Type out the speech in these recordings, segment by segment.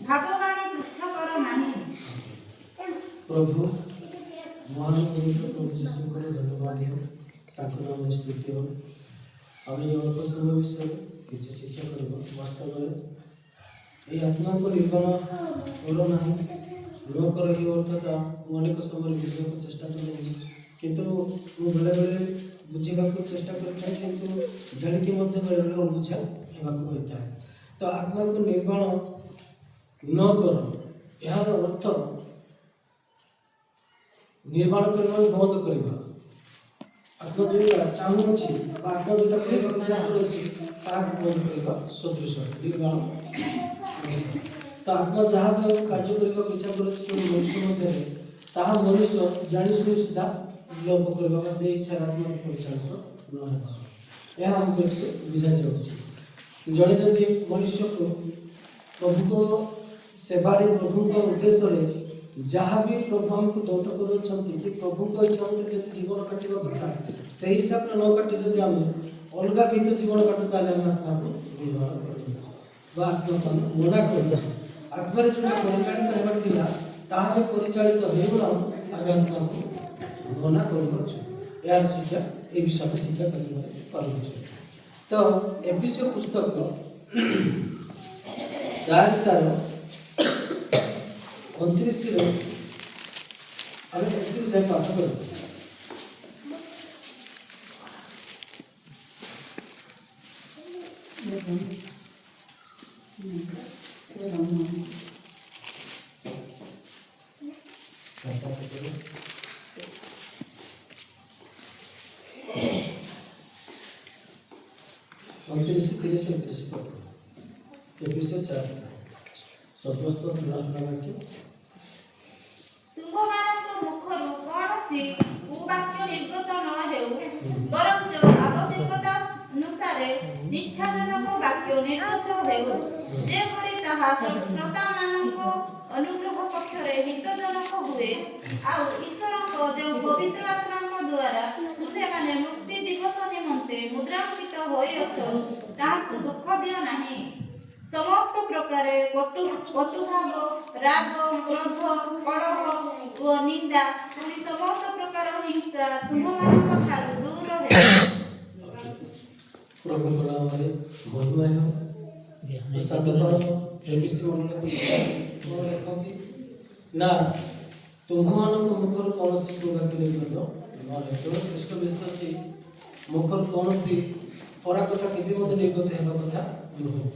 ଭାବବାଣୀ ତୁଚ୍ଛ କର ନାହିଁ। ପ୍ରଭୁ ମହାନ ପବିତ୍ର ପ୍ରଭୁ ଯୀଶୁଙ୍କର ଧନ୍ୟବାଦ ହେଉ, ତାଙ୍କ ନାମରେ ସ୍ତୁତି ହେଉ। ଆମେ ଏ ଅଳ୍ପ ସମୟ ବିଷୟରେ କିଛି ଶିକ୍ଷା କରିବା। ବାସ୍ତବରେ এই ଆତ୍ମାଙ୍କ ନିର୍ମାଣ କର ନାହିଁ ନ କର ଏହି ଅର୍ଥଟା ମୁଁ ଅନେକ ସମୟରେ ବୁଝିବାକୁ ଚେଷ୍ଟା କରୁଛି, କିନ୍ତୁ ମୁଁ ବେଳେବେଳେ ବୁଝିବାକୁ ଚେଷ୍ଟା କରିଥାଏ, କିନ୍ତୁ ଜାଣିକି ମଧ୍ୟ ବେଳେବେଳେ ଅବୁଝା ହେବାକୁ ହୋଇଥାଏ। ତ ଆତ୍ମାକୁ ନିର୍ମାଣ ନ କର, ଏହାର ଅର୍ଥ ନିର୍ମାଣ କରିବା ବନ୍ଦ କରିବା। ଆତ୍ମା ଯେଉଁଟା ଚାହୁଁଅଛି ବା ଆତ୍ମା ଯେଉଁଟା କରିବାକୁ ଚାହୁଁଅଛି ତାହାକୁ ବନ୍ଦ କରିବା ସଦୃଶ ନିର୍ମାଣ। ତ ଆତ୍ମା ଯାହା କାର୍ଯ୍ୟ କରିବାକୁ ଇଚ୍ଛା କରୁଛି ଜଣେ ମନୁଷ୍ୟ ମଧ୍ୟରେ, ତାହା ମନୁଷ୍ୟ ଜାଣିଶୁଣି ସୁଦ୍ଧା ଲୋପ କରିବା ବା ସେ ଇଚ୍ଛାରେ ଆତ୍ମାକୁ ପରିଚାଳିତ ନ ହେବା, ଏହା ଆମକୁ ବୁଝାଯାଉଛି। ଜଣେ ଯଦି ମନୁଷ୍ୟକୁ ପ୍ରଭୁଙ୍କ ସେବାରେ ପ୍ରଭୁଙ୍କ ଉଦ୍ଦେଶ୍ୟରେ ଯାହା ବି ପ୍ରଭୁ ଆମକୁ ଦତ୍ତ କରୁଛନ୍ତି କି ପ୍ରଭୁଙ୍କ ଇଚ୍ଛା ଅନୁଯାୟୀ ଯଦି ଜୀବନ କାଟିବା କଥା, ସେହି ହିସାବରେ ନ କାଟି ଯଦି ଆମେ ଅଲଗା ବିହିତ ଜୀବନ କାଟୁ, ତାହେଲେ ଆମେ ଆତ୍ମାକୁ ନିର୍ମାଣ କରିବା ବା ଆତ୍ମାକୁ ଆମେ ମନା କରିବା। ଆତ୍ମାରେ ଯେଉଁଟା ପରିଚାଳିତ ହେବାର ଥିଲା ତାହା ଆମେ ପରିଚାଳିତ ହେଉନାହୁଁ, ଆମେ ଆତ୍ମାକୁ ମନା କରୁଅଛୁ। ଏହାର ଶିକ୍ଷା ଏ ବିଷୟରେ ଶିକ୍ଷା କରିବାରେ ପାରୁଛୁ। ତ ଏଫେସୀୟ ପୁସ୍ତକ 4:29 ଆମେ 31 ଯାଏଁ ପାଠ କରୁ। ତୁମ୍ଭମାନଙ୍କ ମୁଖରୁ କୌଣସି କୁବାକ୍ୟ ନିର୍ଗତ ନ ହେଉ, ବରଂ ଆବଶ୍ୟକତା ଅନୁସାରେ ନିଷ୍ଠାଜନକ ବାକ୍ୟ ନିର୍ଗତ ହେଉ, ଯେପରି ତାହା ଶ୍ରୋତାମାନଙ୍କ ଅନୁଗ୍ରହ ପକ୍ଷରେ ହିତଜନକ ହୁଏ। ଆଉ ଈଶ୍ୱରଙ୍କ ଯେଉଁ ପବିତ୍ର ଆତ୍ମାଙ୍କ ଦ୍ୱାରା ତୁମ୍ଭେମାନେ ମୁକ୍ତି ଦିବସ ନିମନ୍ତେ ମୁଦ୍ରାଙ୍କିତ ହୋଇଅଛ, ତାହାକୁ ଦୁଃଖ ଦିଅ ନାହିଁ। ସମସ୍ତ ପ୍ରକାର କଟୁଭାବ, ରାଗ, କ୍ରୋଧ, କଳହ ଓ ନିନ୍ଦା, ପୁଣି ସମସ୍ତ ପ୍ରକାର ହିଂସା ତୁମ୍ଭମାନଙ୍କ ଠାରୁ ଦୂର ହେଉ। ପ୍ରଭୁଙ୍କ ନାମରେ ମହିମା ହେଉ। ନା ତୁମ୍ଭମାନଙ୍କ ମୁଖରୁ କୌଣସି କୁବାକ୍ୟ ନିର୍ଗତ ନ ହେଉ। ଖ୍ରୀଷ୍ଟ ବିଶ୍ୱାସୀ ମୁଖରୁ କୌଣସି ଖରା କଥା କେବେ ମଧ୍ୟ ନିର୍ଗତ ହେବା କଥା ନୁହେଁ।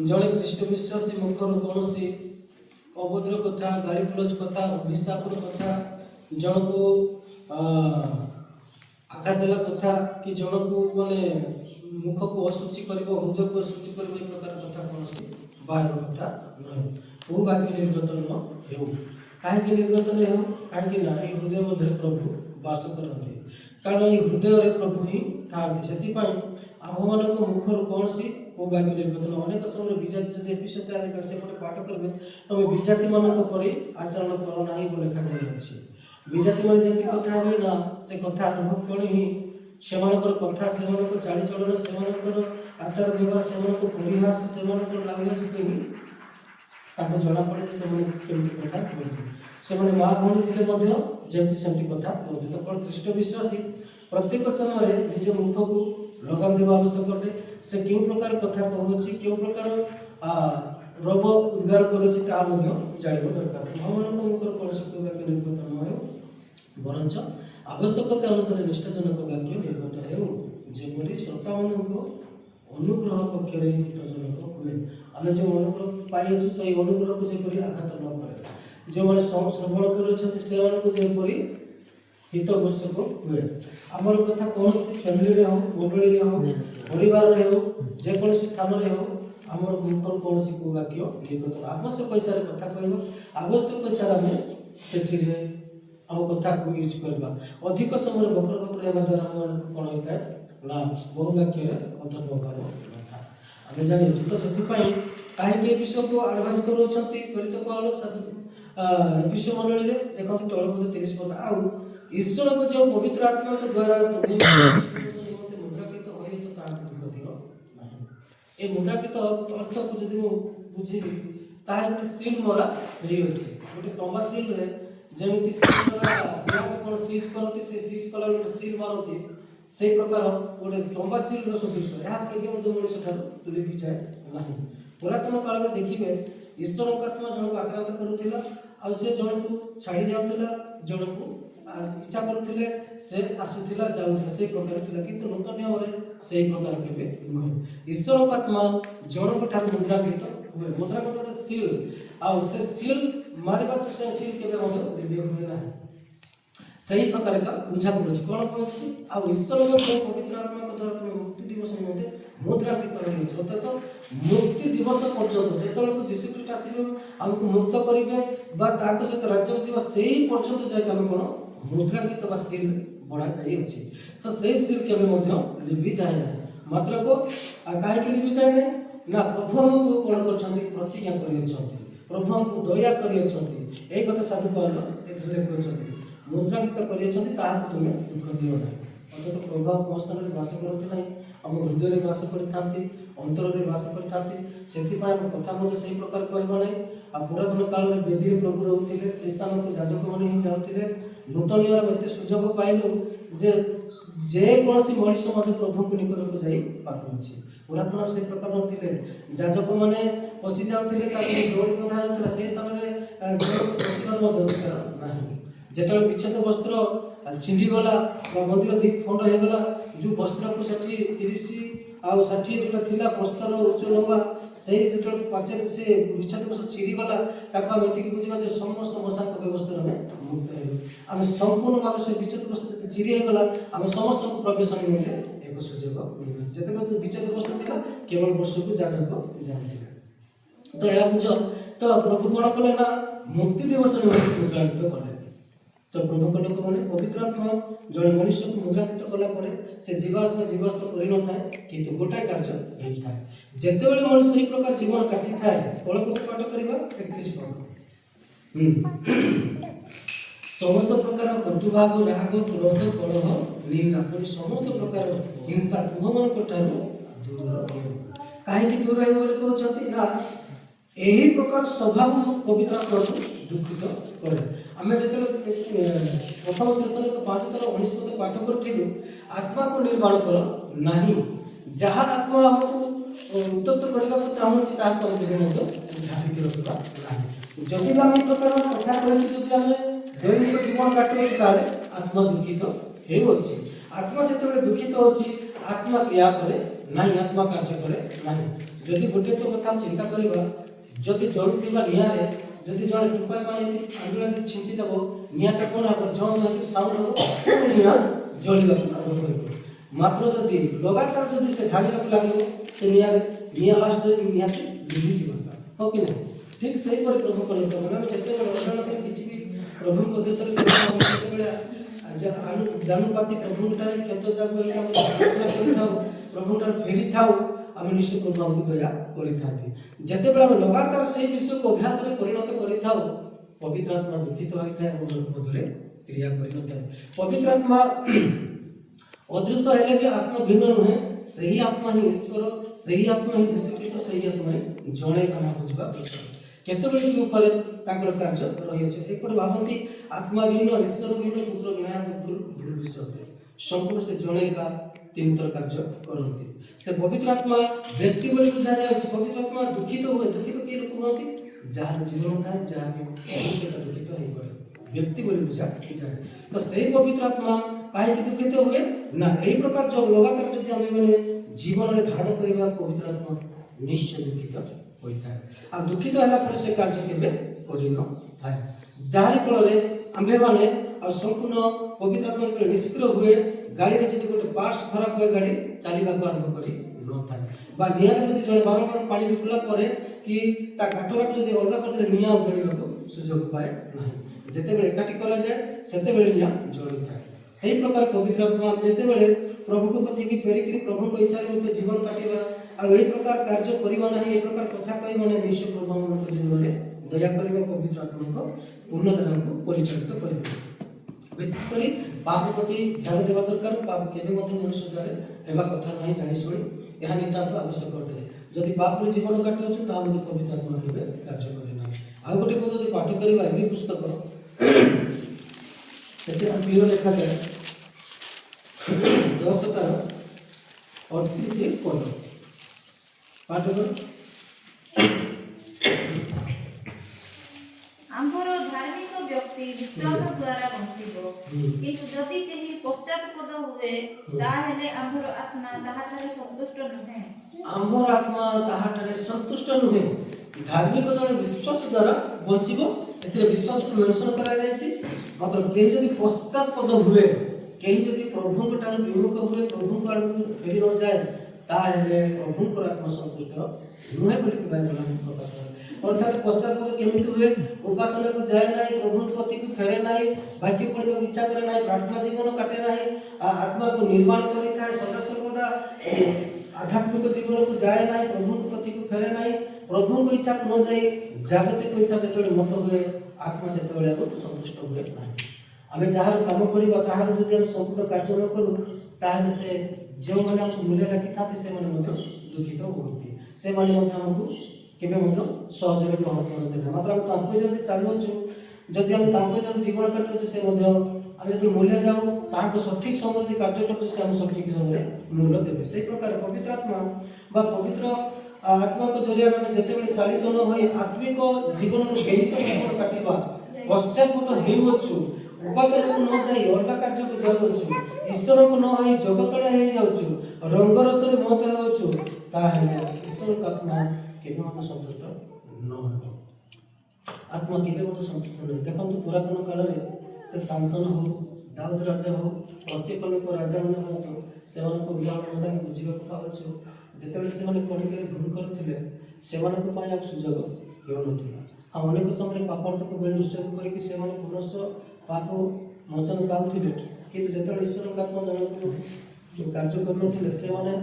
ଜଣେ ଖ୍ରୀଷ୍ଟ ବିଶ୍ୱାସୀ ମୁଖରୁ କୌଣସି ଅଭଦ୍ର କଥା, ଗାଳିଗୁଲଜ କଥା, ଅଭିଶାପର କଥା, ଜଣକୁ ଆଘାତ ଦେଲା କଥା କି ଜଣକୁ ମୁଖକୁ ଅଶୁଚି କରିବ, ହୃଦୟକୁ ଅଶୁଚି କରିବ, ଏ ପ୍ରକାର କଥା କୌଣସି ବାହାର କଥା ନୁହେଁ। କୋଉ ବାକ୍ୟ ନିର୍ଗତ ନ ହେଉ। କାହିଁକି ନିର୍ଗତ ନ ହେଉ? କାହିଁକି ନା ଏହି ହୃଦୟ ମଧ୍ୟରେ ପ୍ରଭୁ ବାସ କରନ୍ତି, କାରଣ ଏହି ହୃଦୟରେ ପ୍ରଭୁ ହିଁ ଥାଆନ୍ତି। ସେଥିପାଇଁ ଆମ୍ଭମାନଙ୍କ ମୁଖରୁ କୌଣସି କୋଉ ବାକ୍ୟ ନିର୍ଗତ ନ। ଅନେକ ସମୟରେ ବିଜାତି ଯଦି ଏଫେସୀୟ 4 ସେପଟେ ପାଠ କରିବେ, ତମେ ବିଜାତିମାନଙ୍କ ପରି ଆଚରଣ କର ନାହିଁ ବୋଲି ଲେଖାଯାଇଅଛି। ବିଜାତିମାନେ ଯେମିତି କଥା ହେବେ ନା, ସେ କଥା ଅନୁଭବ ହିଁ ସେମାନଙ୍କର କଥା, ସେମାନଙ୍କ ଚାଳିଚଳନ, ସେମାନଙ୍କର ଆଚାର ବ୍ୟବହାର, ସେମାନଙ୍କ ପରିହାସ, ସେମାନଙ୍କର ଲାଙ୍ଗୁଏଜ ହିଁ ତାଙ୍କୁ ଜଣାପଡ଼େ ଯେ ସେମାନେ କେମିତି କଥା କୁହନ୍ତି। ସେମାନେ ମା ଭଉଣୀ ଥିଲେ ମଧ୍ୟ ଯେମିତି ସେମିତି କଥା କୁହନ୍ତି। ତ ଖ୍ରୀଷ୍ଟ ବିଶ୍ୱାସୀ ପ୍ରତ୍ୟେକ ସମୟରେ ନିଜ ମୁଖକୁ ଲଗାମ ଦେବା ଆବଶ୍ୟକ ଅଟେ। ସେ କେଉଁ ପ୍ରକାର କଥା କହୁଅଛି, କେଉଁ ପ୍ରକାର ରୋଗ ଉଦ୍ଗାର କରୁଛି, ତାହା ମଧ୍ୟ ଜାଣିବା ଦରକାର। ଭଗବାନଙ୍କ ମୁଖରୁ କୌଣସି ବାକ୍ୟ ନିର୍ଗତ ନ ହେଉ, ବରଞ୍ଚ ଆବଶ୍ୟକତା ଅନୁସାରେ ନିଷ୍ଠାଜନକ ବାକ୍ୟ ନିର୍ଗତ ହେଉ, ଯେପରି ଶ୍ରୋତାମାନଙ୍କ ଅନୁଗ୍ରହ ପକ୍ଷରେ ହିତଜନକ ହୁଏ। ଆମେ ଯେଉଁ ଅନୁଗ୍ରହ ପାଇଅଛୁ, ସେହି ଅନୁଗ୍ରହକୁ ଯେପରି ଆଘାତ ନ କରେ, ଯେଉଁମାନେ ଶ୍ରବଣ କରୁଅଛନ୍ତି ସେମାନଙ୍କୁ ଯେପରି ହିତବଶକ ହୁଏ। ଆମର କଥା କୌଣସି ଫ୍ୟାମିଲିରେ ହେଉ, ମଣ୍ଡଳୀରେ ହେଉ, ପରିବାରରେ ହେଉ, ଯେକୌଣସି ସ୍ଥାନରେ ହେଉ, ଆମର ମୁଖରୁ କୌଣସି କୋଉ ବାକ୍ୟ ନିର୍ଗତ। ଆବଶ୍ୟକ ହିସାବରେ କଥା କହିବା, ଆବଶ୍ୟକ ହିସାବରେ ଆମେ ସେଥିରେ ଆମ କଥାକୁ ୟୁଜ୍ କରିବା। ଅଧିକ ସମୟରେ ବକ୍ର ବକ୍ର ହେବା ଦ୍ୱାରା ଆମମାନଙ୍କୁ କ'ଣ ହୋଇଥାଏ ନା, ବହୁ ବାକ୍ୟରେ ଅନ୍ତର୍ଭାବ ନଥାଏ। ଆମେ ଜାଣିଛୁ। ତ ସେଥିପାଇଁ କାହିଁକି ଏ ବିଷୟକୁ ଆଡ଼ଭାଇସ୍ କରୁଅଛନ୍ତି ପ୍ରେରିତ ପାଉଲ ଏଫେସୀୟ ମଣ୍ଡଳୀରେ? ଦେଖନ୍ତୁ ତଳପଦ 30 ପଦ। ଆଉ ଈଶ୍ୱରଙ୍କ ଯେଉଁ ପବିତ୍ର ଆତ୍ମାଙ୍କ ଦ୍ୱାରା ମୁଦ୍ରାକୃତ ହୋଇଅଛ, ତାହାକୁ ଦୁଃଖ ଦିଅ ନାହିଁ। ତ ए मुद्रांकित अर्थ को जदि मु बुझिबी ताहे गोटे सील मरा हेई अछि गोटे तंबा सील रे जेमिति सील मरा कोन सीज करती से सीज कला गोटे सील मारती से प्रकार गोटे तंबा सील रो सदृश या केबे मधु मनुष्य ठार लिपि जाय नाही पुरातन काल में देखिबे ईश्वर आत्मा जन को आक्रांत करूथिला आ से जन को छाड़ी जाउथिला जन को इच्छा करूथिले से आसुथिला जाउथिला से प्रकार थिला किंतु नूतन नियम रे से प्रकार केबे नुहे ईश्वर आत्मा जन को ठार मुद्रांकित हुए मुद्रांकित गोटे सील आ से सील मारिबा तो से सील केबे मधु दिव्य हुए ना सही प्रकार का बुझा पड़ुछि कोन पड़ुछि आ ईश्वर जो पवित्र आत्मा को द्वारा तुम मुक्ति दिवस निमंते मुद्रांकित करबे अर्थात मुक्ति दिवस पर्यंत जेतबे को यीशु ख्रीष्ट आसीबे हमको मुक्त करिवे बा ताको सहित राज्य दिवस सेही पर्यंत जाय हम कोन मुद्रांकित बा सील बड़ा चाहिए अछि से सेही सील केबे मध्य लिबि जाय ना मात्र को काहे के लिबि जाय ना प्रभु हमको कोन करछन्ती प्रतिज्ञा करियछन्ती प्रभु हमको दया करियछन्ती एई कथा साधु पाउल एथरे कहछन्ती मुद्रांकित करियछन्ती ताहा तुमे दुख दियो ना अर्थात प्रभु को स्थान रे वास करते नाही हम हृदय रे वास करथांती अंतर रे वास करथांती सेति पाए हम कथा मते सही प्रकार कहबो नाही आ पुरातन काल रे वेदी रे प्रभु रहउतिले से स्थान को याजक माने ही जाउतिले नूतन नियम एते सुजोग पाइलु जे कोनसी मनुष्य मते प्रभु को निकट को जाई पारुछि पुरातन से प्रकार नथिले याजक माने पसि जाउतिले ताके दौड़ बंधा जाउतिला से स्थान रे पसिबार मते अधिकार नाही जेतबे विच्छेद वस्त्र छिंडी गला मंदिर दी खंड हे गला जो वस्त्र को सठी 30 आ 60 जोटा थिला वस्त्र उच्च लंबा से जेतबे पाचे से विच्छेद वस्त्र छिड़ी गला ताका मेति की बुझिबा जे समस्त मशाक व्यवस्था में मुक्त हे हम संपूर्ण भाव से विच्छेद वस्त्र छिड़ी हे गला हम समस्त को प्रवेश निमंते एक सुजोग जेतबे तो विच्छेद वस्त्र थिला केवल वर्ष को जाजक जानथिला तो या बुझो तो प्रभु कोन कले ना मुक्ति दिवस निमंते मुद्रांकित कले तो प्रभु को लोक माने पवित्र आत्मा जड़े मनुष्य को मुद्रांकित कला परे से जीवाश्म करि न थाए किंतु गोटा कार्य हेइ थाए जेते बेले मनुष्य सही प्रकार जीवन काटि थाए तळ पक्ष पाठ करिबा 31 पद समस्त प्रकार कटुभाव राग क्रोध कलह निंदा पुनि समस्त प्रकार हिंसा तुमन कोठारु दूर रहियो काहे कि दूर रहियो बोले कहउछथि ना एही प्रकार स्वभाव पवित्र आत्मा को दुखित करे आमे जेतले प्रथम देशरे 5:19 पद पाठ करथिलु आत्मा को निर्माण कर नाही जहा आत्मा हमको उତ୍ତप्त करबा को चाहूछि ता को केबे मतो ढापि के रखबा नाही जदि हम ई प्रकार कथा कहै जदि हम दैनिक जीवन काटै ताले आत्मा दुखित हे होछि आत्मा जेतले दुखित होछि आत्मा क्रिया करे नाही आत्मा कार्य करे नाही जदि गोटे तो कथा चिंता करबा जदि जळुथिबा निया रे जदि जण टुपा पानी आंगुला छिंची दबो नियाटा कोन हबो जण साउंड हबो निया जळिबा आरंभ करबो मात्र जदि लगातार जदि से ढालिबा लागिबो से निया लास्ट निया लिभि जीवा हो कि नहीं ठीक सही पर प्रभु को लोक माने जते बड़ अडल करे किछि भी प्रभु को देश रे जते बळे जानुपाती प्रभु तारे खेत जाग बोले हम प्रार्थना करिथाउ प्रभु तार फेरी थाउ आमे निश्चय प्रभु हमको दया करिथांती जते बेला हम लगातार से विषय को अभ्यास रे परिणत करिथाउ पवित्र आत्मा दुखित होइथाय और बदले क्रिया करिनथाय पवित्र आत्मा अदृश्य हेले भी आत्मा भिन्न नहे सही आत्मा ही ईश्वर सही आत्मा ही यीशु ख्रीष्ट सही आत्मा ही जणे काना बुझबा केते बेले के ऊपर ताकर कार्य रहि अछि एपर भाबंती आत्मा भिन्न ईश्वर भिन्न पुत्र भिन्न भूल विषय संपूर्ण से जणे का तीन तर कार्य करंती से पवित्र आत्मा व्यक्ति बोली बुझा जाय पवित्र आत्मा दुखित हुए दुखित के लोक होती जहार जीवन था जहार मनुष्य का दुखित होई पड़े व्यक्ति बोली बुझा जाय तो सही पवित्र आत्मा काहे कि दुखित हुए ना एही प्रकार जो लगातार जदि हम माने जीवन रे धारण करिबा पवित्र आत्मा निश्चय दुखित होइता आ दुखित होला पर से कार्य केबे करिन थाए जहार फल रे आम्भे माने आ संपूर्ण पवित्र आत्मा जते निष्क्रिय हुए गाड़ी रे जदि गोटे पार्ट्स खराब होय गाड़ी चालिबा को आरंभ करी न थाए बा निया जदि जण बारंबार पानी बिकुला परे कि ता काटरा जदि अलगा पटरे निया जळिबा को सुযোগ पाए नाही जते बेले एकाटी करा जाय सेते बेले निया जळि थाए सही प्रकार पवित्र आत्मा जते बेले प्रभु को कथि कि फेरी कि प्रभु को इच्छा रे जीवन काटिबा आ एही प्रकार कार्य करिबा नाही एही प्रकार कथा कहि माने निश्चय प्रभु मन को जीवन रे दया करिबा पवित्र आत्मा को पूर्णता को परिचालित करिबा विशेष करी पाप प्रति ध्यान देवा दरकार पाप केबे मते मनुष्य द्वारा हेबा कथा नाही जानि सुनि एहा नितांत आवश्यक अटे ଯଦି ପାପରେ ଜୀବନ କାଟୁଛୁ ତାହା ମଧ୍ୟ ପବିତ୍ର ଆତ୍ମା କେବେ କାର୍ଯ୍ୟ କରେ ନାହିଁ। ଆଉ ଗୋଟେ ପଦ ଯଦି ପାଠ କରିବା ଏହି ପୁସ୍ତକ ସେଥିରେ ପ୍ରିୟ ଲେଖାଯାଏ 10:38 ପଦ ପାଠ କର। ଆମ୍ଭର ଧାର୍ମିକ ବ୍ୟକ୍ତି ବିଶ୍ୱାସ ଦ୍ୱାରା ବଞ୍ଚିବ, କିନ୍ତୁ ଯଦି କେହି ପଶ୍ଚାତପଦ ହୁଏ ତାହେଲେ ଆମ୍ଭର ଆତ୍ମା ତାହାଠାରେ ସନ୍ତୁଷ୍ଟ ନୁହେଁ। ଆମ୍ଭର ଆତ୍ମା ତାହାଠାରେ ସନ୍ତୁଷ୍ଟ ନୁହେଁ। ଧାର୍ମିକ ଜଣେ ବିଶ୍ୱାସ ଦ୍ୱାରା ବଞ୍ଚିବ, ଏଥିରେ ବିଶ୍ୱାସକୁ ମେନସନ୍ କରାଯାଇଛି। ମାତ୍ର କେହି ଯଦି ପଶ୍ଚାତପଦ ହୁଏ, କେହି ଯଦି ପ୍ରଭୁଙ୍କ ଠାରୁ ବିମୁଖ ହୁଏ, ପ୍ରଭୁଙ୍କ ଆଡ଼କୁ ଫେରି ନଯାଏ, ତାହେଲେ ପ୍ରଭୁଙ୍କର ଆତ୍ମା ସନ୍ତୁଷ୍ଟ ନୁହେଁ ବୋଲି ବାଇବଲ ପ୍ରକାଶ କରେ। ଅର୍ଥାତ୍ ପଶ୍ଚାତପଦ କେମିତି ହୁଏ? ଉପାସନାକୁ ଯାଏ ନାହିଁ, ପ୍ରଭୁଙ୍କ କତିକୁ ଫେରେ ନାହିଁ, ବାକ୍ୟ ପଢ଼ିବାକୁ ଇଚ୍ଛା କରେ ନାହିଁ, ପ୍ରାର୍ଥନା ଜୀବନ କାଟେ ନାହିଁ, ଆତ୍ମାକୁ ନିର୍ମାଣ କରିଥାଏ, ସଦାସର୍ବଦା ଆଧ୍ୟାତ୍ମିକ ଜୀବନକୁ ଯାଏ ନାହିଁ, ପ୍ରଭୁଙ୍କ କତିକୁ ଫେରେ ନାହିଁ, ପ୍ରଭୁଙ୍କ ଇଚ୍ଛାକୁ ନ ଯାଇ ଜାଗତିକ ଇଚ୍ଛା ଯେତେବେଳେ ମତ ହୁଏ, ଆତ୍ମା ସେତେବେଳେ ଆଉ ସନ୍ତୁଷ୍ଟ ହୁଏ ନାହିଁ। ଆମେ ଯାହାର କାମ କରିବା ତାହାର ଯଦି ଆମେ ସମ୍ପୂର୍ଣ୍ଣ କାର୍ଯ୍ୟ ନ କରୁ, ତାହେଲେ ସେ ଯେଉଁମାନେ ଆମକୁ ମୂଲ୍ୟ ଡାକିଥାନ୍ତି ସେମାନେ ମଧ୍ୟ ଦୁଃଖିତ ହୁଅନ୍ତି, ସେମାନେ ମଧ୍ୟ ଆମକୁ କେବେ ମଧ୍ୟ ସହଜରେ ଗ୍ରହଣ କରନ୍ତି ନାହିଁ। ମାତ୍ର ଆମେ ତାଙ୍କୁ ଯଦି ଚାଲୁଅଛୁ, ଯଦି ଆମେ ତାଙ୍କୁ ଯଦି ଜୀବନ କାଟୁଛୁ, ସେ ମଧ୍ୟ ଆମେ ଯଦି ମୂଲ୍ୟ ଯାଉ ତାହାକୁ ସଠିକ୍ ସମୟରେ ଯଦି କାର୍ଯ୍ୟ କରୁଛୁ, ସେ ଆମେ ସଠିକ୍ ସମୟରେ ମୂଲ୍ୟ ଦେବେ। ସେହି ପ୍ରକାର ପବିତ୍ର ଆତ୍ମା ବା ପବିତ୍ର ଆତ୍ମାଙ୍କ ଜରିଆରେ ଆମେ ଯେତେବେଳେ ଚାଳିତ ନ ହୋଇ ଆତ୍ମିକ ଜୀବନର ଗେହିତ ଜୀବନ କାଟିବା, ପଶ୍ଚାତପଦ ହେଉଅଛୁ, ଉପାସନାକୁ ନ ଯାଇ ଅଲଗା କାର୍ଯ୍ୟକୁ ଯାଉଅଛୁ, ଈଶ୍ୱରକୁ ନ ହୋଇ ଜଗତଡ଼ା ହେଇଯାଉଛୁ, ରଙ୍ଗରସରେ ମତ ହେଉଛୁ, ତାହେଲେ ଈଶ୍ୱରଙ୍କ ଆତ୍ମା କେବେ ମଧ୍ୟ ସନ୍ତୁଷ୍ଟ ନ ହେବ। ଆତ୍ମା କେବେ ମଧ୍ୟ ସନ୍ତୁଷ୍ଟ ନୁହେଁ। ଦେଖନ୍ତୁ ପୁରାତନ କାଳରେ ସେ ସାମସନ ହଉ, ଦାଉଦ ରାଜା ହଉ, ପ୍ରତ୍ୟେକ ଲୋକ ରାଜାମାନେ ହୁଅନ୍ତୁ, ସେମାନଙ୍କ ଉଦାହରଣ ଆମେ ବୁଝିବାକୁ ପାଉଛୁ। ଯେତେବେଳେ ସେମାନେ କଣିକାରେ ଭୁଲ କରୁଥିଲେ, ସେମାନଙ୍କ ପାଇଁ ଆଉ ସୁଯୋଗ ହେଉନଥିଲା। ଆଉ ଅନେକ ସମୟରେ ପାପାର୍ଥକୁ ବଳି ଉତ୍ସର୍ଗ କରିକି ସେମାନେ ପୁନଃ ପାପ ମୋଚନ ପାଉଥିଲେ, କିନ୍ତୁ ଯେତେବେଳେ ଈଶ୍ୱରଙ୍କ ଆତ୍ମା ଜଣକୁ କାର୍ଯ୍ୟ କରୁନଥିଲେ, ସେମାନେ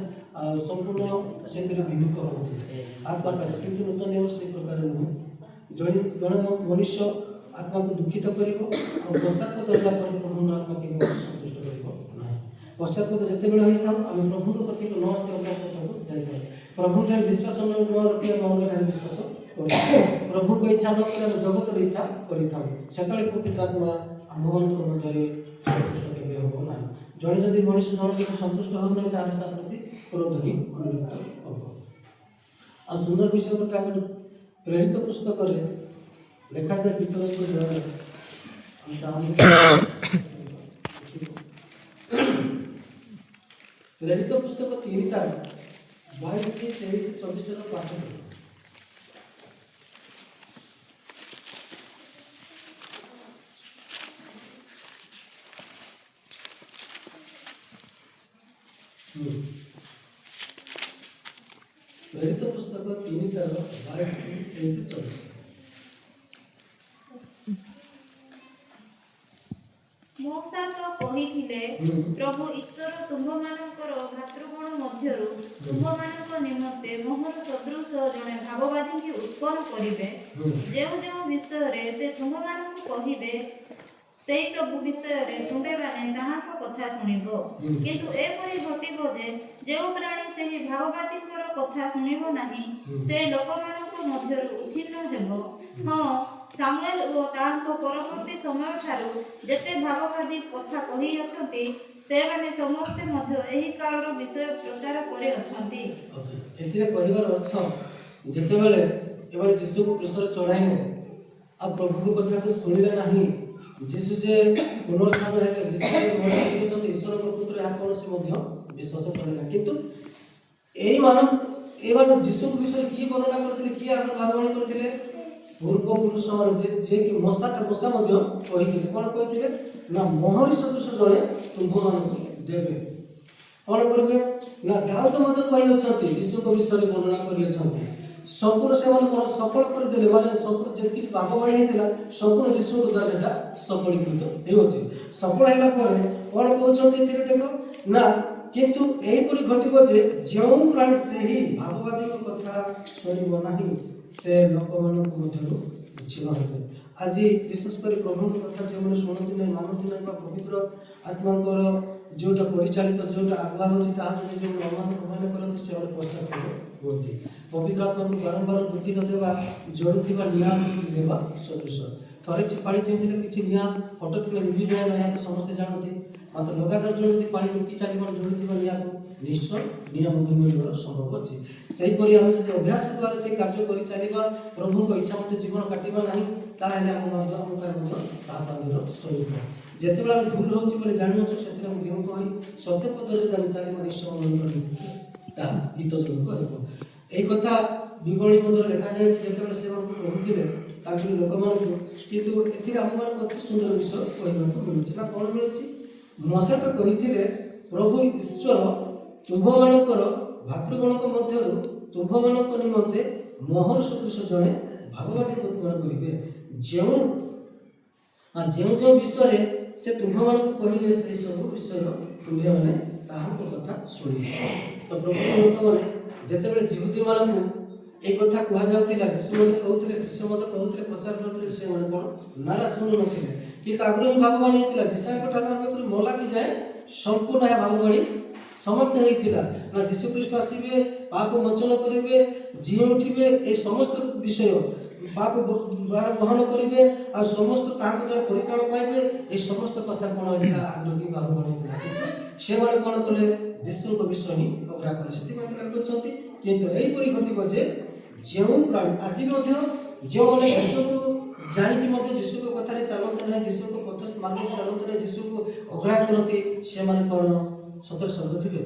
ସମ୍ପୂର୍ଣ୍ଣ ସେଥିରେ ବିମୁଖ ହେଉଥିଲେ ଆତ୍ମା କାର୍ଯ୍ୟ। କିନ୍ତୁ ନୂତନ ନିୟମ ସେହି ପ୍ରକାର ନୁହେଁ। ଜଣେ ମନୁଷ୍ୟ ଆତ୍ମାକୁ ଦୁଃଖିତ କରିବ, ଆଉ ପଶ୍ଚାତପଦ ହେଲା ପରେ ପ୍ରଭୁଙ୍କ ଆତ୍ମା କେବେ ସନ୍ତୁଷ୍ଟ କରିବ ନାହିଁ। ପଶ୍ଚାତପଦ ଯେତେବେଳେ ହୋଇଥାଉ, ଆମେ ପ୍ରଭୁଙ୍କ କତିକୁ ନ ଆସି ଅଲଗା କଥାକୁ ଯାଇଥାଉ। ପ୍ରଭୁଠାରେ ବିଶ୍ୱାସ ନ ରଖିବା ଅଲଗାଠାରେ ବିଶ୍ୱାସ କରିଥାଉ। ପ୍ରଭୁଙ୍କ ଇଚ୍ଛା ନ କରି ଆମେ ଜଗତର ଇଚ୍ଛା କରିଥାଉ। ସେତେବେଳେ ପବିତ୍ର ଆତ୍ମା ଆମ୍ଭମାନଙ୍କ ମଧ୍ୟରେ ସନ୍ତୁଷ୍ଟ କେବେ ହେବ ନାହିଁ। ଜଣେ ଯଦି ମଣିଷ ଜଣକୁ ସନ୍ତୁଷ୍ଟ ହେବ ନାହିଁ, ତାହେଲେ ତା ପ୍ରତି କ୍ରୋଧ ହିଁ ଅନୁଭୂତ ହେବ। ଆଉ ସୁନ୍ଦର ବିଷୟ ଗୋଟେ ଗୋଟେ ପ୍ରେରିତ ପୁସ୍ତକରେ ଲେଖାଯାଏ ପିତରଙ୍କ ଦ୍ୱାରା ପ୍ରେରିତ ପୁସ୍ତକ 3:22-23-24 ପାଠ କର। ପ୍ରେରିତ ପୁସ୍ତକ 3:22-23-24। ମୂଷା ତ କହିଥିଲେ, ପ୍ରଭୁ ଈଶ୍ୱର ତୁମ୍ଭମାନଙ୍କର ଭାତୃଗଣ ମଧ୍ୟରୁ ତୁମ୍ଭମାନଙ୍କ ନିମନ୍ତେ ମୋହର ସଦୃଶ ଜଣେ ଭାବବାଦୀଙ୍କୁ ଉତ୍ପନ୍ନ କରିବେ, ଯେଉଁ ଯେଉଁ ବିଷୟରେ ସେ ତୁମ୍ଭମାନଙ୍କୁ କହିବେ, ସେହି ସବୁ ବିଷୟରେ ତୁମ୍ଭେମାନେ ତାହାଙ୍କ କଥା ଶୁଣିବ। କିନ୍ତୁ ଏପରି ଘଟିବ ଯେ, ଯେଉଁ ପ୍ରାଣୀ ସେହି ଭାବବାଦୀଙ୍କର କଥା ଶୁଣିବ ନାହିଁ, ସେ ଲୋକମାନଙ୍କ ମଧ୍ୟରୁ ଉଚ୍ଛିନ୍ନ ହେବ। ହଁ, ସାମୁଏଲ ଓ ତାଙ୍କ ପରବର୍ତ୍ତୀ ସମୟଠାରୁ ଯେତେ ଭାବବାଦୀ କଥା କହିଅଛନ୍ତି, ସେମାନେ ସମସ୍ତେ ମଧ୍ୟ ଏହି କାଳର ବିଷୟ ପ୍ରଚାର କରିଅଛନ୍ତି। ଏଥିରେ କହିବାର ଅର୍ଥ, ଯେତେବେଳେ ଏମାନେ ଯୀଶୁକୁ କ୍ରୁଶରେ ଚଢ଼ାଇଲେ ଆଉ ପ୍ରଭୁଙ୍କ କଥାକୁ ଶୁଣିଲେ ନାହିଁ, ଯୀଶୁ ଯେ ପୁନରୁତ୍ଥାନ ହେଲେ, ଯୀଶୁ ହେଉଛନ୍ତି ଈଶ୍ୱରଙ୍କ ପୁତ୍ର, ଏହା କୌଣସି ମଧ୍ୟ ବିଶ୍ୱାସ କଲେ ନାହିଁ। କିନ୍ତୁ ଏଇମାନେ ଯୀଶୁଙ୍କ ବିଷୟରେ କିଏ ବର୍ଣ୍ଣନା କରିଥିଲେ, କିଏ ଆମର ଭାବବାଣୀ କରିଥିଲେ? ପୂର୍ବପୁରୁଷମାନେ ଯିଏକି ମଶା ମଧ୍ୟ କହିଥିଲେ। କ'ଣ କହିଥିଲେ? ନା ମୋହରି ସଦୃଶ ଜଣେ ତୁମ୍ଭମାନଙ୍କୁ ଦେବେ। କ'ଣ କରିବେ? ନା ଦାଉଦ ମଧ୍ୟ କହିଅଛନ୍ତି, ଯୀଶୁଙ୍କ ବିଷୟରେ ବର୍ଣ୍ଣନା କରିଅଛନ୍ତି। ସମ୍ପୂର୍ଣ୍ଣ ସେମାନେ କ'ଣ ସଫଳ କରିଦେଲେ, ମାନେ ସମ୍ପୂର୍ଣ୍ଣ ଯେତିକି ଭାବବାଣୀ ହେଇଥିଲା ସମ୍ପୂର୍ଣ୍ଣ ଯୀଶୁଙ୍କ ଦ୍ୱାରା ସେଟା ସଫଳୀକୃତ ହେଉଅଛି। ସଫଳ ହେଲା ପରେ କ'ଣ କହୁଛନ୍ତି ଏଥିରେ ଦେଖ ନା, କିନ୍ତୁ ଏହିପରି ଘଟିବ ଯେ, ଯେଉଁ ପ୍ରାଣୀ ସେହି ଭାବବାଦୀଙ୍କ କଥା ଶୁଣିବ ନାହିଁ, ସେ ଲୋକମାନଙ୍କ ମଧ୍ୟରୁ ଉଚ୍ଛିନ୍ନ ହେବେ। ଆଜି ବିଶେଷ କରି ପ୍ରଭୁଙ୍କ କଥା ଯେଉଁମାନେ ଶୁଣନ୍ତି ନାହିଁ, ମାନନ୍ତି ନାହିଁ, ବା ପବିତ୍ର ଆତ୍ମାଙ୍କର ଯେଉଁଟା ପରିଚାଳିତ, ଯେଉଁଟା ଆଗୁଆ ହେଉଛି, ତାହା ଯଦି ଯେଉଁ ଅମାନ୍ୟ କରନ୍ତି, ସେମାନେ ପଶ୍ଚାତପଦ ହୁଅନ୍ତି। ପବିତ୍ର ଆତ୍ମାକୁ ବାରମ୍ବାର ଦୁଃଖିତ ଦେବା ଜଳୁଥିବା ନିଆଁ ଦେବା ସଦୃଶ। ଥରେ ପାଣି ଛିଞ୍ଚିଲେ କିଛି ନିଆଁ ହଠାତ୍ ଲିଭିଯାଏ ନାହିଁ, ଏହା ତ ସମସ୍ତେ ଜାଣନ୍ତି। ମାତ୍ର ଲଗାତାର ଯଦି ପାଣି ରୋକି ଚାଲିବାର ଜଳୁଥିବା ନିଆଁକୁ ନିଶ୍ଚୟ ନିଆଁ ମଧ୍ୟ ମିଳିବାର ସମ୍ଭବ ଅଛି। ସେହିପରି ଆମେ ଯଦି ଅଭ୍ୟାସ ଦ୍ୱାରା ସେ କାର୍ଯ୍ୟ କରି ଚାଲିବା, ପ୍ରଭୁଙ୍କ ଇଚ୍ଛା ମତେ ଜୀବନ କାଟିବା ନାହିଁ, ତାହେଲେ ଆମ ମଧ୍ୟ ତାହା ପାଦର ସ୍ୱରୂପ। ଯେତେବେଳେ ଆମେ ଭୁଲ ହେଉଛି ବୋଲି ଜାଣୁଅଛୁ, ସେଥିରେ ଆମେ ବିମୁଖ ହୋଇ ସତ୍ୟ ପଦରେ ଯଦି ଆମେ ଚାଲିବା, ନିଶ୍ଚୟ ମନଙ୍କର ତାହା ହିତଜନକ ହେବ। ଏହି କଥା ବିବରଣୀ ମଧ୍ୟ ଲେଖାଯାଇଛି। ଯେତେବେଳେ ସେମାନଙ୍କୁ କହୁଥିଲେ ତାଙ୍କର ଲୋକମାନଙ୍କୁ, କିନ୍ତୁ ଏଥିରେ ଆମମାନଙ୍କୁ ଅତି ସୁନ୍ଦର ବିଷୟ କହିବାକୁ ମିଳୁଛି। ନା କ'ଣ ମିଳୁଛି? ମୋଶେ ତ କହିଥିଲେ, ପ୍ରଭୁ ଈଶ୍ୱର ତୁମ୍ଭମାନଙ୍କର ଭାତୃଗଣଙ୍କ ମଧ୍ୟରୁ ତୁମ୍ଭମାନଙ୍କ ନିମନ୍ତେ ମୋହର ସଦୃଶ ଜଣେ ଭାବବାଦୀକୁ ଉତ୍ପନ୍ନ କରିବେ, ଯେଉଁ ଯେଉଁ ବିଷୟରେ ସେ ତୁମ୍ଭମାନଙ୍କୁ କହିବେ, ସେହି ସବୁ ବିଷୟ ତୁମ୍ଭେମାନେ ତାହାଙ୍କ କଥା ଶୁଣିବେ। ତ ପ୍ରଭୁଙ୍କ ଲୋକମାନେ ଯେତେବେଳେ ଯିହୁଦୀମାନଙ୍କୁ এই କଥା କୁହାଯାଉଥିଲା, ଯୀଶୁ ମଧ୍ୟ କହୁଥିଲେ, ଶିଷ୍ୟ ମଧ୍ୟ କହୁଥିଲେ, ପ୍ରଚାର କରୁଥିଲେ, ସେମାନେ କ'ଣ ନା ଶୁଣୁନଥିଲେ। କିନ୍ତୁ ଆଗରୁ ହିଁ ଭାବବାଣୀ ହେଇଥିଲା, ଯୀଶାଙ୍କ ଠାରୁ ଆରମ୍ଭ କରି ମଲାକି ଯାଏ ସମ୍ପୂର୍ଣ୍ଣ ଏହା ଭାବବାଣୀ ସମାପ୍ତ ହେଇଥିଲା। ନା ଯୀଶୁ ଖ୍ରୀଷ୍ଟ ଆସିବେ, ପାପ ମୋଚନ କରିବେ, ଜିଇଁ ଉଠିବେ, এই ସମସ୍ତ ବିଷୟ ପାପ ଭାର ବହନ କରିବେ, ଆଉ ସମସ୍ତ ତାହାଙ୍କ ଦ୍ୱାରା ପରିତ୍ରାଣ ପାଇବେ, এই ସମସ୍ତ କଥା କ'ଣ ହେଇଥିଲା ଆଗରୁ ହିଁ ଭାବବାଣୀ ହେଇଥିଲା। କିନ୍ତୁ ସେମାନେ କ'ଣ କଲେ? ଯୀଶୁଙ୍କ ବିଷୟ ହିଁ ଅଗ୍ରା କଲେ। ସେଥିପାଇଁ ତାହା କହିଛନ୍ତି, କିନ୍ତୁ ଏହିପରି ଘଟିବ ଯେ ଯେଉଁ ପ୍ରାଣୀ ଆଜି ମଧ୍ୟ ଯେଉଁମାନେ ଯୀଶୁକୁ ଜାଣିକି ମଧ୍ୟ ଯୀଶୁଙ୍କ କଥାରେ ଚାଲନ୍ତି ନାହିଁ, ଯୀଶୁଙ୍କ ପଥ ମାର୍ଗରେ ଚାଲନ୍ତି ନାହିଁ, ଯୀଶୁକୁ ଅଗ୍ରାହ୍ୟ କରନ୍ତି, ସେମାନେ କ'ଣ ସତରେ ସ୍ୱର୍ଗ ଥିବେ?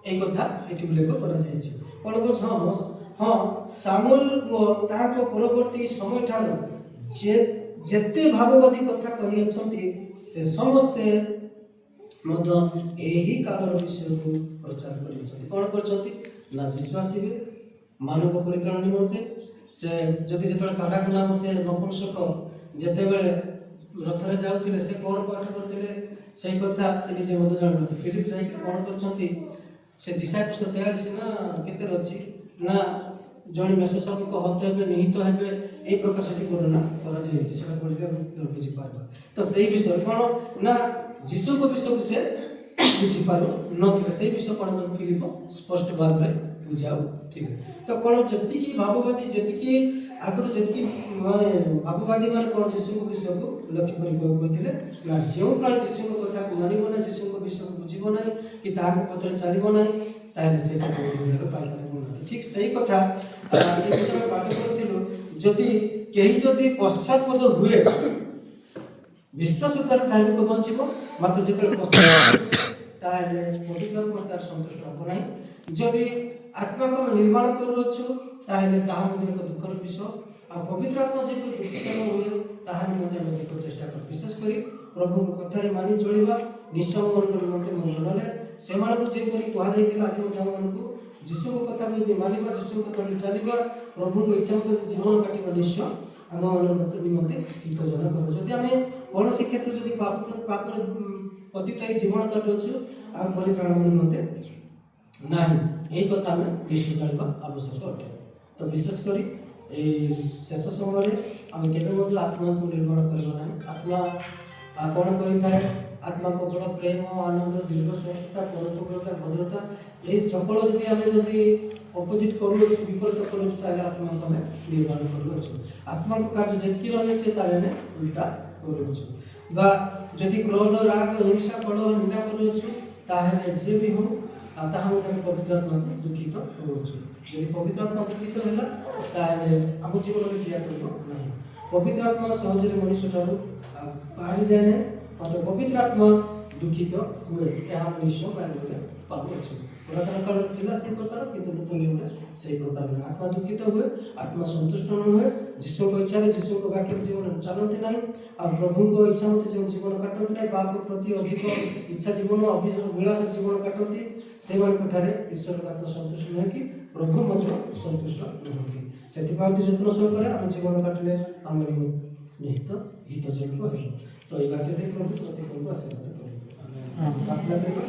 এই କଥା ଏଠି ଉଲ୍ଲେଖ କରାଯାଇଛି। କ'ଣ କହୁଛି? ହଁ, ସାମୁଏଲ ଓ ତାହାଙ୍କ ପରବର୍ତ୍ତୀ ସମୟଠାରୁ ଯେତେ ଭାବବାଦୀ କଥା କହିଅଛନ୍ତି, ସେ ସମସ୍ତେ ମଧ୍ୟ ଏହି କାଳର ବିଷୟକୁ ପ୍ରଚାର କରିଅଛନ୍ତି। କ'ଣ କରିଛନ୍ତି? ନା ଯୀଶୁ ଆସିବେ ମାନବ ପରିତ୍ରାଣ ନିମନ୍ତେ। ସେ ଯଦି ଯେତେବେଳେ କାଢାକୁ ନାମ ସେ ନପୁଂସକ ଯେତେବେଳେ ରଥରେ ଯାଉଥିଲେ, ସେ କ'ଣ ପାଠ କରୁଥିଲେ ସେଇ କଥା ସେ ନିଜେ ମଧ୍ୟ ଜାଣୁଛନ୍ତି। ଫିଲିପ ଯାଇକି କ'ଣ କରିଛନ୍ତି? ସେ ଡିସାଇପଲ୍ସ 43 ନା କେତେରେ ଅଛି ନା ଜଣେ ମେଷଶାବକ ହତ୍ୟା ହେବେ, ନିହିତ ହେବେ, এই ପ୍ରକାର ସେଠି ବର୍ଣ୍ଣନା କରାଯାଇଛି। ସେଟା ପଢ଼ିଲେ ଆମେ ବୁଝିପାରିବା। ତ ସେଇ ବିଷୟ କ'ଣ ନା ଯୀଶୁଙ୍କ ବିଷୟକୁ ସେ ବୁଝିପାରୁ ନଥିଲେ। ସେଇ ବିଷୟ କ'ଣ ଫିଲିପ ସ୍ପଷ୍ଟ ଭାବରେ ବୁଝାଉଥିଲେ। ତ କ'ଣ ଯେତିକି ଭାବବାଦୀ, ଯେତିକି ଆଗରୁ ଯେତିକି ମାନେ ଭାବବାଦୀ ମାନେ କ'ଣ ଯୀଶୁଙ୍କ ବିଷୟକୁ ଲକ୍ଷ୍ୟ କରି କହିଥିଲେ ନା ଯେଉଁ ପ୍ରାଣୀ ଯୀଶୁଙ୍କ କଥାକୁ ମାନିବ ନାହିଁ, ଯୀଶୁଙ୍କ ବିଷୟକୁ ବୁଝିବ ନାହିଁ, କି ତାହାଙ୍କ ପଥରେ ଚାଲିବ ନାହିଁ, ତାହେଲେ ସେ ପାଇପାରିବ ନାହିଁ। ଠିକ୍ ସେଇ କଥା ଏ ବିଷୟରେ ପାଠ କରିଥିଲୁ। ଯଦି କେହି ଯଦି ପଶ୍ଚାତପଦ ହୁଏ, ବିଶ୍ୱାସ ଦ୍ୱାରା ଧାର୍ମିକ ବଞ୍ଚିବ, ମାତ୍ର ଯେତେବେଳେ ପଶ୍ଚାତପଦ ତାହେଲେ ପବିତ୍ର ଆତ୍ମା ତାର ସନ୍ତୁଷ୍ଟ ହେବ ନାହିଁ। ଯଦି ଆତ୍ମାକୁ ଆମେ ନିର୍ମାଣ କରୁଅଛୁ, ତାହେଲେ ତାହା ମଧ୍ୟ ଏକ ଦୁଃଖର ବିଷୟ। ଆଉ ପବିତ୍ର ଆତ୍ମା ଯେପରି ଦୁଃଖିତ ନ ହୁଏ, ତାହାକୁ ମଧ୍ୟ ଆମେ ଦେଖିବାକୁ ଚେଷ୍ଟା କରୁ। ବିଶେଷ କରି ପ୍ରଭୁଙ୍କ କଥାରେ ମାନି ଚଳିବା, ନିଃସମମାନଙ୍କ ନିମନ୍ତେ ମଙ୍ଗଳ ହେଲେ ସେମାନଙ୍କୁ ଯେପରି କୁହାଯାଇଥିଲା, ଆଜି ମଧ୍ୟ ଆମମାନଙ୍କୁ ଯୀଶୁଙ୍କ କଥାକୁ ଯଦି ମାନିବା, ଯୀଶୁଙ୍କ କଥାରେ ଚାଲିବା, ପ୍ରଭୁଙ୍କ ଇଚ୍ଛା ମତେ ଜୀବନ କାଟିବା, ନିଶ୍ଚୟ ଆମମାନଙ୍କ ନିମନ୍ତେ ହିତଜନକ ହେବ। ଯଦି ଆମେ କୌଣସି କ୍ଷେତ୍ରରେ ଯଦି ପାପରେ ପତିତ ହେଇ ଜୀବନ କାଟୁଅଛୁ, ଆଉ ପରିତ୍ରାଣ ନିମନ୍ତେ ନାହିଁ, ଏହି କଥା ଆମେ ନିଶ୍ଚୟ ଜାଣିବା ଆବଶ୍ୟକ ଅଟେ। ତ ବିଶେଷ କରି এই ଶେଷ ସମୟରେ ଆମେ କେବେ ମଧ୍ୟ ଆତ୍ମାକୁ ନିର୍ମାଣ କରିବା ନାହିଁ। ଆତ୍ମା କ'ଣ କରିଥାଏ? ଆତ୍ମା କେବଳ ପ୍ରେମ, ଆନନ୍ଦ, ଦୀର୍ଘ ସହିଷ୍ଣୁତା, ପରୋପକାରିତା, ଭଦ୍ରତା, এই সকল ଯଦି ଆମେ ଅପୋଜିଟ୍ କରୁଅଛୁ, ବିପରୀତ କରୁଅଛୁ, ତାହେଲେ ଆତ୍ମାକୁ ଆମେ ନିର୍ମାଣ କରୁଅଛୁ। ଆତ୍ମାଙ୍କ କାର୍ଯ୍ୟ ଯେତିକି ରହିଅଛି ତାହେଲେ ଆମେ ଉଲ୍ଟା କରୁଅଛୁ। ବା ଯଦି କ୍ରୋଧ, ରାଗ, ହିଂସା, କଳହ, ନିନ୍ଦା କରୁଅଛୁ, ତାହେଲେ ଯିଏ ବି ହଉ ତାହା ମଧ୍ୟ ଆମେ ପବିତ୍ର ଆତ୍ମାକୁ ଦୁଃଖିତ କରୁଅଛୁ। ଯଦି ପବିତ୍ର ଆତ୍ମା ଦୁଃଖିତ ହେଲା, ତାହେଲେ ଆମ ଜୀବନରେ କ୍ରିୟା କରିବ ନାହିଁ। ପବିତ୍ର ଆତ୍ମା ସହଜରେ ମଣିଷଠାରୁ ବାହାରିଯାଏ ନାହିଁ, ମାତ୍ର ପବିତ୍ର ଆତ୍ମା ଦୁଃଖିତ ହୁଏ। ଏହା ଆମେ ନିଶ୍ଚୟ ବାଇବଲରେ ପାଉଅଛୁ। ପୁରାତନ କାଳରେ ଥିଲା ସେହି ପ୍ରକାର, କିନ୍ତୁ ନୂତନ ନିୟମରେ ସେହି ପ୍ରକାର ନୁହେଁ। ଆତ୍ମା ଦୁଃଖିତ ହୁଏ, ଆତ୍ମା ସନ୍ତୁଷ୍ଟ ନ ହୁଏ, ଯୀଶୁଙ୍କ ଇଚ୍ଛାରେ ଯୀଶୁଙ୍କ ବାକ୍ୟରେ ଜୀବନ ଚାଲନ୍ତି ନାହିଁ, ଆଉ ପ୍ରଭୁଙ୍କ ଇଚ୍ଛା ମତେ ଯେଉଁ ଜୀବନ କାଟନ୍ତି ନାହିଁ, ବାପ ପ୍ରତି ଅଧିକ ଇଚ୍ଛା ଜୀବନ, ଅଭିଳାଷ ଜୀବନ କାଟନ୍ତି, ସେମାନଙ୍କ ଠାରେ ଈଶ୍ୱରଙ୍କ ଆତ୍ମା ସନ୍ତୁଷ୍ଟ ନୁହେଁ, କି ପ୍ରଭୁ ମଧ୍ୟ ସନ୍ତୁଷ୍ଟ ନୁହନ୍ତି। ସେଥିପାଇଁ ଅତି ଯତ୍ନ ସହକାରେ ଆମେ ଜୀବନ କାଟିଲେ ଆମେ ନିହିତ ହିତଜନକ ହେବୁ। ତ ଏହି ବାକ୍ୟ ଦେଇ ପ୍ରଭୁ ପ୍ରତି ଆଶୀର୍ବାଦ କରିବେ। ପ୍ରାର୍ଥନା କରିବା।